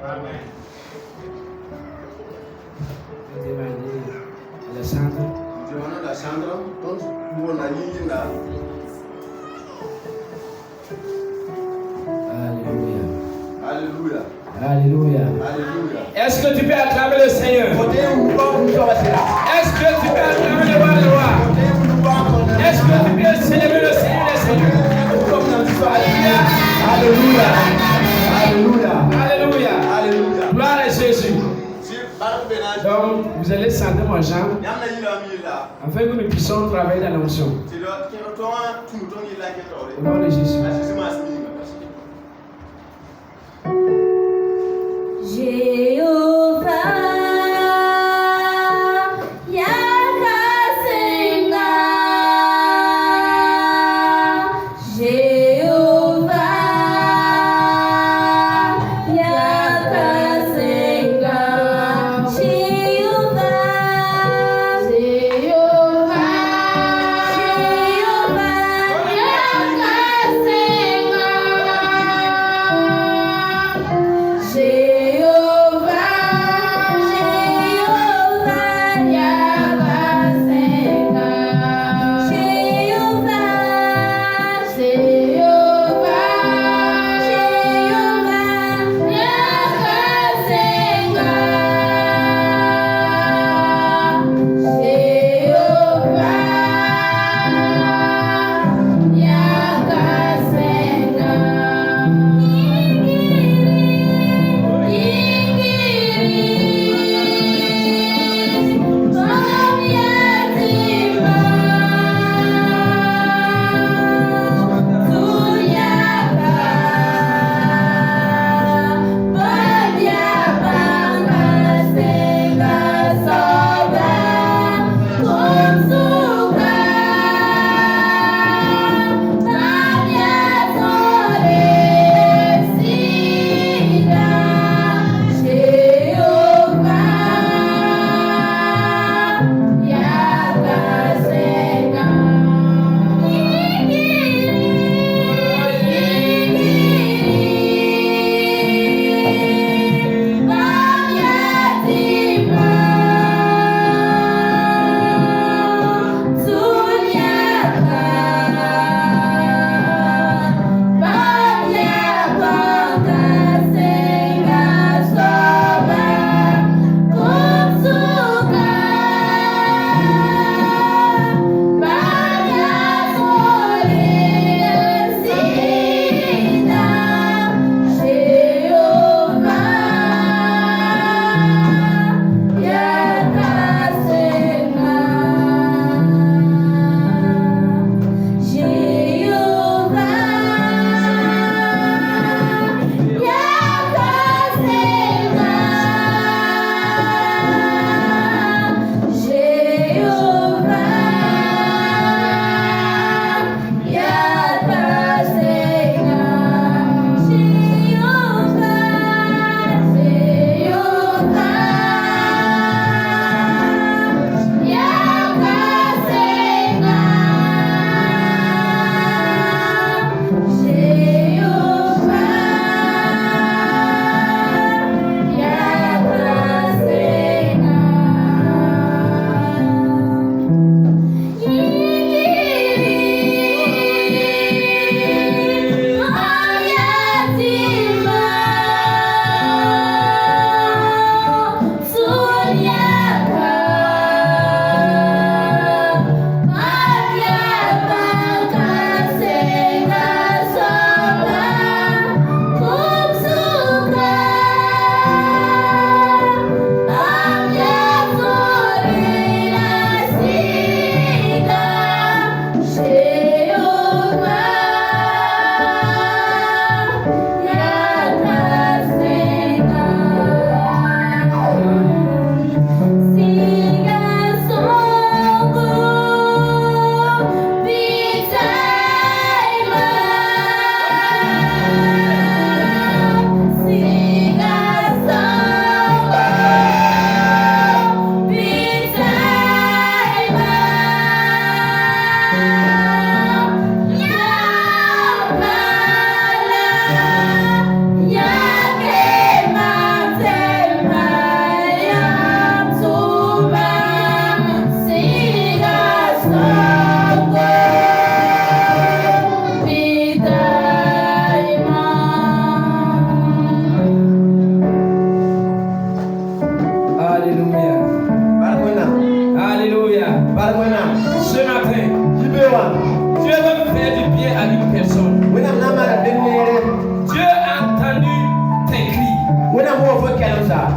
Amen. Alessandro, donc nous on a dit là. Alléluia. Alléluia. Alléluia. Est-ce que tu peux acclamer le Seigneur? Est-ce que tu peux acclamer le roi? Est-ce que tu peux célébrer le Seigneur des Seigneurs? Alléluia. Alléluia. Alléluia. Alléluia. Gloire à Jésus. Donc, vous allez sentir mon jambe afin que nous puissions travailler dans l'onction. Au nom de Jésus. Jehovah, Yakasenga. Jehovah, Yakasenga. Jehovah,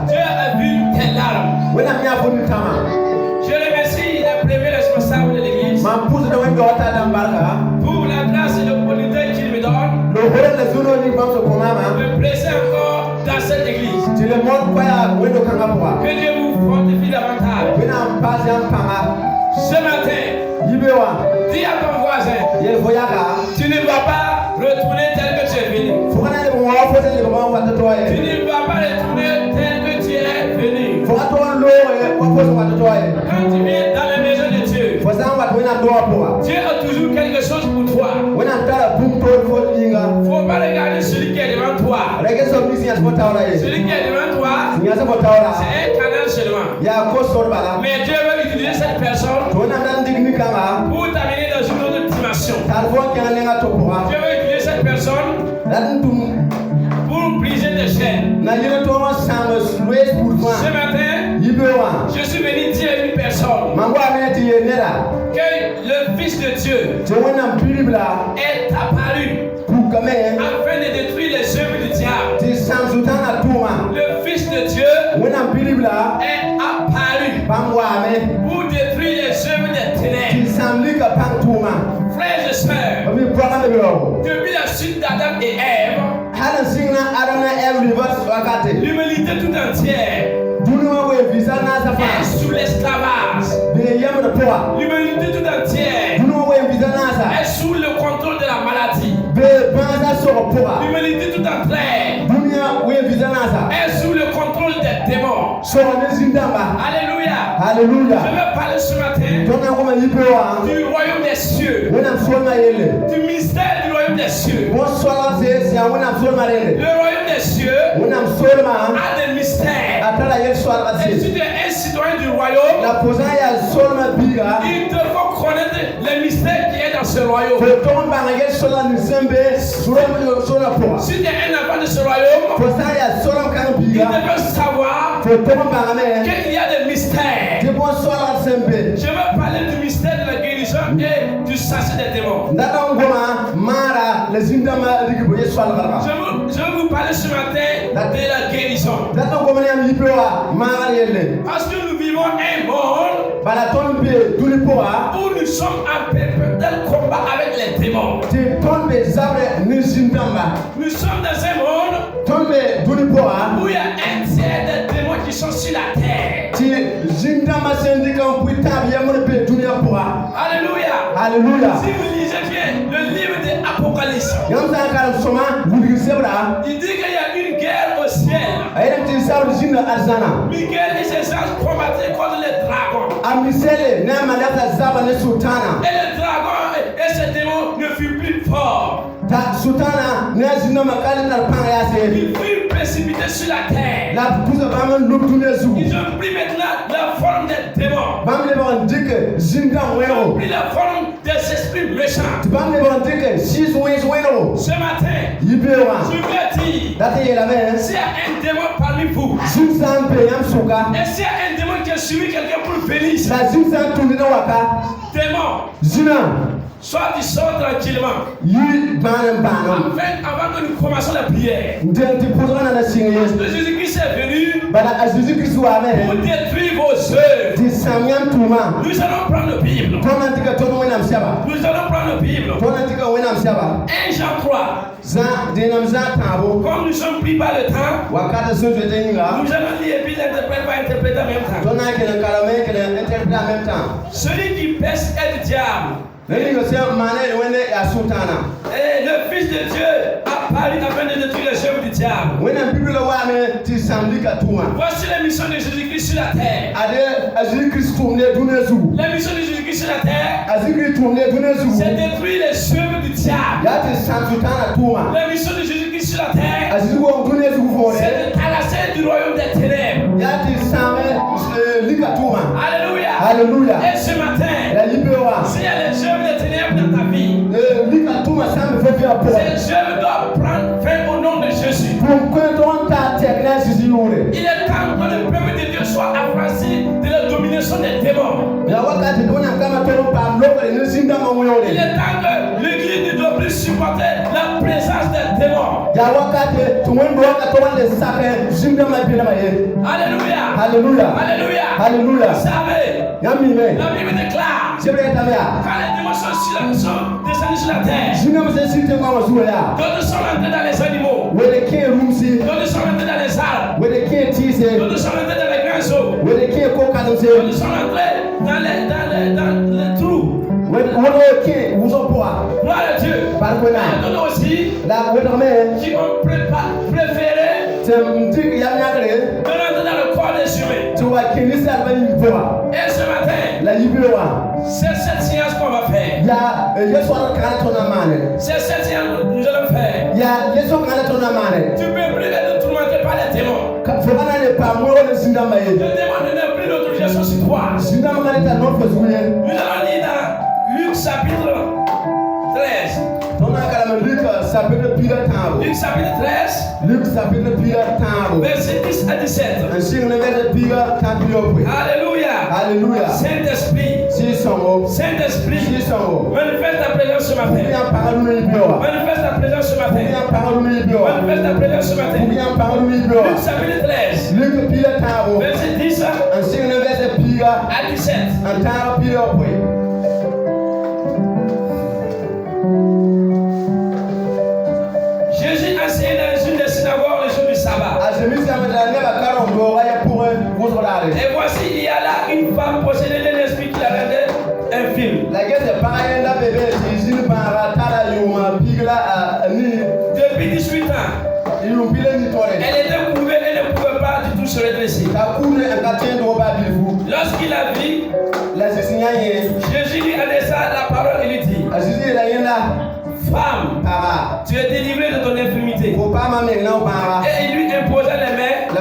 Dieu a vu tes larmes. Je remercie les premiers responsables de l'église pour la grâce et l'opportunité qu'ils me donnent de prêcher encore dans cette église. Que Dieu vous fortifie davantage. Ce matin, dis à ton voisin, tu ne vas pas retourner tel que tu es venu. Tu ne vas pas retourner tel que tu es venu. Quand tu viens dans la maison de Dieu, Dieu a toujours quelque chose pour toi. Il ne faut pas regarder celui qui est devant toi. Celui qui est devant toi, c'est un canal seulement. Mais Dieu veut utiliser cette personne pour t'amener dans une autre dimension. Dieu veut utiliser cette personne pour briser des chaînes. Ce matin, je suis venu dire à une personne que le Fils de Dieu est apparu afin de détruire les œuvres du diable. Le Fils de Dieu est apparu pour détruire les œuvres des ténèbres. Frères et sœurs, depuis la chute d'Adam et Ève, l'humanité tout entière est sous l'esclavage. L'humanité tout entière est sous le contrôle de la maladie. L'humanité tout entière est sous le contrôle des démons. Alléluia. Alléluia. Je vais parler ce matin du royaume des cieux, du mystère du royaume des cieux. Le royaume des cieux a des mystères. Et si tu es un citoyen du royaume, il te faut connaître les mystères qui est dans ce royaume. Si tu es un enfant de ce royaume, il te faut savoir qu'il y a des mystères. Je veux parler du mystère de la guérison et du chasser des démons. Je veux vous parler ce matin de la guérison. Parce que nous vivons un monde où nous sommes en perpétuel combat avec les démons. Nous sommes dans un monde où il y a un tiers des démons qui sont sur la terre. Alléluia. Alléluia. Si vous lisez bien le livre de l'Apocalypse, il dit qu'il y a une guerre au ciel. Michael et ses anges combattaient contre les dragons. Et les dragons et ces démons ne furent plus forts. Ils furent précipités sur la terre. Ils ont pris maintenant la forme des démons. Ils ont pris la forme des esprits méchants. Ce matin, je veux dire, s'il y a un démon parmi vous, et s'il y a un démon qui a suivi quelqu'un pour venir ici, démon, soit tu sors tranquillement. Avant que nous commençons la prière. Parce que Jésus-Christ est venu pour détruire vos œuvres. Nous allons prendre la Bible. Nous allons prendre la Bible. 1 Jean 3. Comme nous sommes pris par le temps, nous allons lire et puis l'interprète va interpréter en même temps. Celui qui pèse est le diable. Et le Fils de Dieu a parlé afin de détruire les œuvres du diable. Voici la mission de Jésus-Christ sur la terre. La mission de Jésus-Christ sur la terre, c'est détruire les œuvres du diable. La mission de Jésus-Christ sur la terre, c'est de t'alasser du royaume des ténèbres. Alléluia. Alléluia. Et ce matin, s'il y a les œuvres des ténèbres dans ta vie, ces œuvres doivent prendre fin au nom de Jésus. Il est temps que le peuple de Dieu soit affranchi de la domination des démons. Il est temps que l'église ne doit plus supporter la présence des démons. La wakati tuwendo wakatowale sake jinga mabila maye. Alléluia. Alléluia. Alléluia. Alléluia. Savez. Yami me. La Bible déclare. C'est vrai tamia. Quand les démons sont descendus sur la terre. Jinga mzesite kwa mazuya. Quand nous sommes entrés dans les animaux. Wele ke rumsi. Quand nous sommes entrés dans les arbres. Wele ke tise. Quand nous sommes entrés dans les grands eaux. Wele ke kokazose. Quand nous sommes entrés dans les trous. Wele ke uzopoa. Gloire à Dieu. Parkona. Nous aussi. La wedorme. Qui ont préféré. Temdik yanyagre. De rentrer dans le corps des humains. Tu vas kinisa ba. Et ce matin. La yibewa. C'est cette science qu'on va faire. Ya Yesu anakana mane. C'est cette science que nous allons faire. Ya Yesu anakana mane. Tu peux plus être tourmenté par les démons. Fokana ne pa mo le sindama ye. Le démon n'a plus d'autorisation sur toi. Sindama ngale ta no fasuye. Nous allons lire dans Luc chapitre 13. Tona kala Luc chapitre pila tabo. Luc chapitre 13. Luc chapitre pila tabo. Verset 10 à 17. Ainsi ne verset pila tabo. Alléluia. Alléluia. Saint-Esprit. Si songo. Saint-Esprit. Si songo. Manifeste ta présence ce matin. Bien parole ni bioa. Manifeste ta présence ce matin. Bien parole ni bioa. Manifeste ta présence ce matin. Bien parole ni bioa. Luc chapitre 13. Luc pila tabo. Verset 10 Ainsi ne verset pila à 17. antara pila pwe. Jésus enseignait dans une des synagogues le jour du sabbat. Et voici, il y a là une femme possédée d'un esprit qui la rendait infirme. Depuis 18 ans, elle était courbée, elle ne pouvait pas du tout se redresser. Lorsqu'il a vu, Jésus lui adressa la parole et lui dit: Femme, tu es délivrée de ton infirmité. Et il lui imposa les mains. À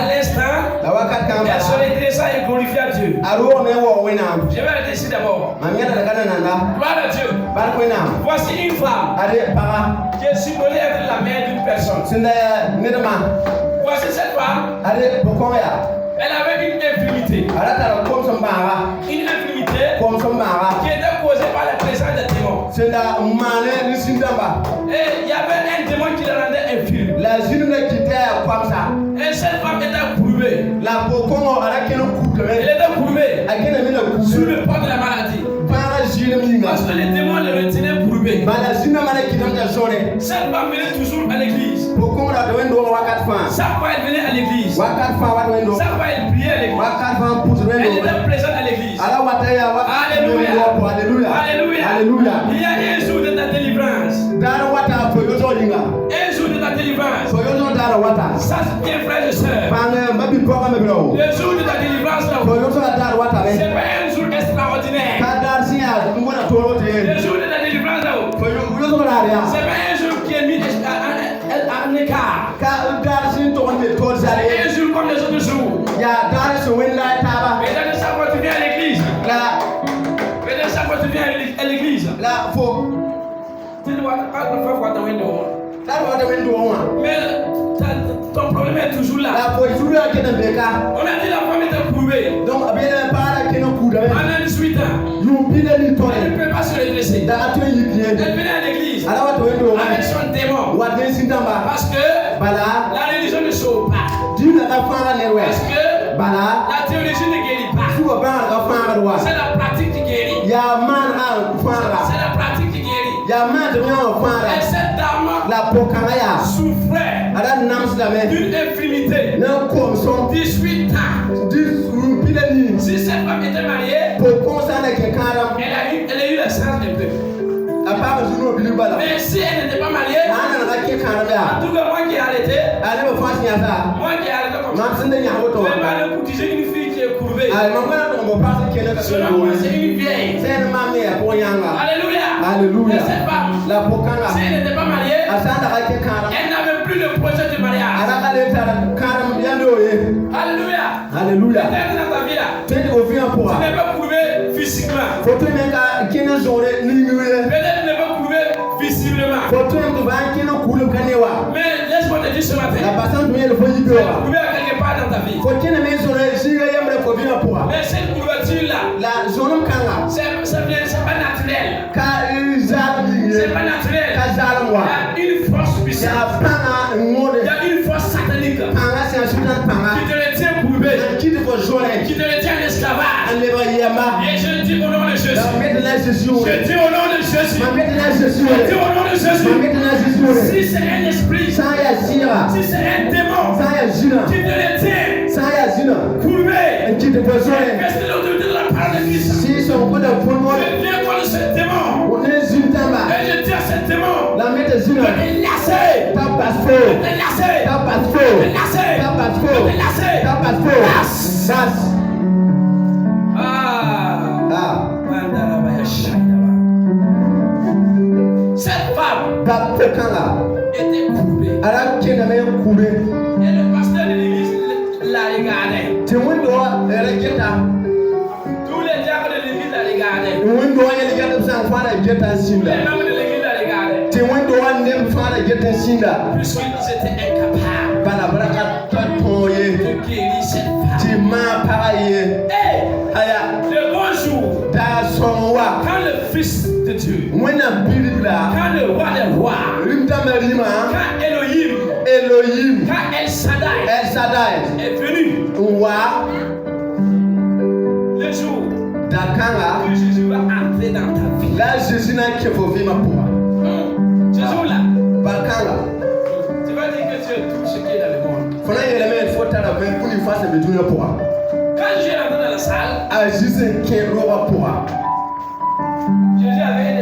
l'instant, elle se redressa et glorifia Dieu. Je vais arrêter ici d'abord. Gloire à Dieu. Voici une femme qui est supposée être la mère d'une personne. Voici cette femme. Elle avait une infirmité. Une infirmité qui était causée par la présence des démons. Et il y avait un démon qui la rendait infirme. Et cette femme était courbée. Elle était courbée sous le poids de la maladie. Parce que les démons le retenaient courbé. Cette femme venait toujours à l'église. Chaque fois elle venait à l'église. Chaque fois elle priait à l'église. Elle était présente à l'église. Alléluia. Alléluia. Alléluia. Il y a un jour de ta délivrance. Un jour de ta délivrance. Ça c'est bien, frères et sœurs. Le jour de ta délivrance là, c'est pas un jour extraordinaire. Le jour de ta délivrance là, c'est pas un jour qui est mis en écart. C'est un jour comme les autres jours. Mais dans chaque fois que tu viens à l'église, tu dois pas voir ta window. Mais ton problème est toujours là. On a dit la femme était courbée. Pendant 18 ans. Elle ne peut pas se redresser. Elle venait à l'église avec son démon. Parce que la religion ne sauve pas. Parce que la théologie ne guérit pas. C'est la pratique qui guérit. C'est la pratique qui guérit. Et cette dame souffrait d'une infirmité. 18 ans. Si cette femme était mariée, elle a eu la chance un peu. Mais si elle n'était pas mariée, en tout cas moi qui ai arrêté comme ça, je vais pas le courtiser une fille qui est courbée. Selon moi c'est une vieille. Alléluia. Alléluia. Et cette femme, si elle n'était pas mariée, elle n'avait plus le projet de mariage. Alléluia. Alléluia. Peut-être dans ta vie là, tu n'es pas courbé physiquement. Peut-être tu n'es pas courbé visiblement. Mais laisse-moi te dire ce matin, tu es courbé à quelque part dans ta vie. Mais cette couverture là, c'est pas naturel. C'est pas naturel. Il y a une force qui te retient en esclavage. Et je dis au nom de Jésus. Je dis au nom de Jésus. Je dis au nom de Jésus. Si c'est un esprit, si c'est un démon qui te retient, courbé, reste l'autorité de la parole de Christ. Je viens contre ce démon. Et je dis à ce démon de me lasser. Cette femme était courbée. Et le pasteur de l'église la regardait. Tous les diacres de l'église la regardaient. Les membres de l'église la regardaient. Puisqu'ils étaient incapables de guérir cette femme. Et le bon jour, quand le Fils de Dieu, quand le roi des rois, quand Elohim, quand El Shaddai est venu, le jour que Jésus va entrer dans ta vie. Jésus là, tu vas dire que tu es tout ce qui est dans le monde. Quand Jésus est entré dans la salle, Jésus avait